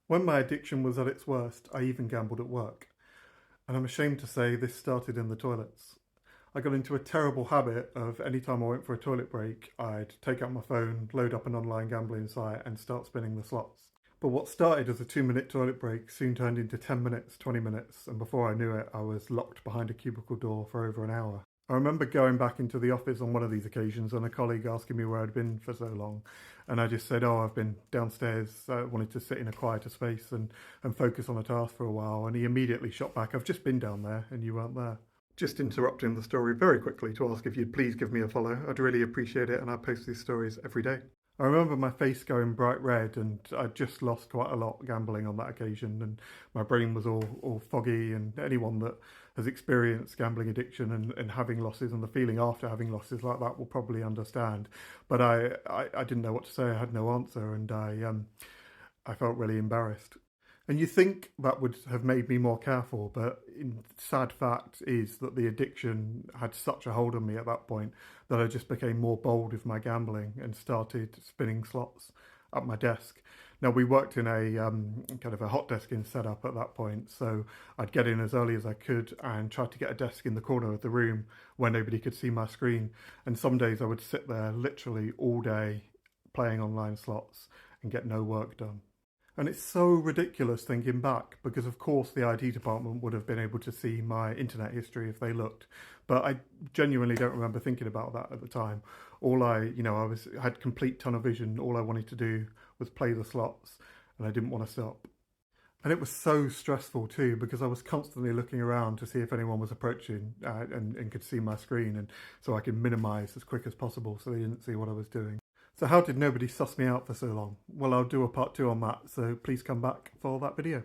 When my addiction was at its worst, I even gambled at work. And I'm ashamed to say this started in the toilets. I got into a terrible habit of any time I went for a toilet break, I'd take out my phone, load up an online gambling site, and start spinning the slots. But what started as a 2 minute toilet break soon turned into 10 minutes, 20 minutes, and before I knew it, I was locked behind a cubicle door for over an hour. I remember going back into the office on one of these occasions and a colleague asking me where I'd been for so long. And I just said, "Oh, I've been downstairs. I wanted to sit in a quieter space and focus on a task for a while." And he immediately shot back, "I've just been down there and you weren't there." Just interrupting the story very quickly to ask if you'd please give me a follow. I'd really appreciate it, and I post these stories every day. I remember my face going bright red, and I'd just lost quite a lot gambling on that occasion, and my brain was all foggy. And anyone that has experienced gambling addiction and having losses and the feeling after having losses like that will probably understand. But I didn't know what to say. I had no answer, and I felt really embarrassed. And you think that would have made me more careful, but in sad fact is that the addiction had such a hold on me at that point that I just became more bold with my gambling and started spinning slots at my desk. Now we worked in a kind of a hot desking setup at that point, so I'd get in as early as I could and try to get a desk in the corner of the room where nobody could see my screen. And some days I would sit there literally all day playing online slots and get no work done. And it's so ridiculous thinking back because, of course, the IT department would have been able to see my internet history if they looked. But I genuinely don't remember thinking about that at the time. I had complete tunnel vision. All I wanted to do was play the slots and I didn't want to stop. And it was so stressful too because I was constantly looking around to see if anyone was approaching and could see my screen, and so I could minimize as quick as possible so they didn't see what I was doing. So how did nobody suss me out for so long? Well, I'll do a part two on that, so please come back for that video.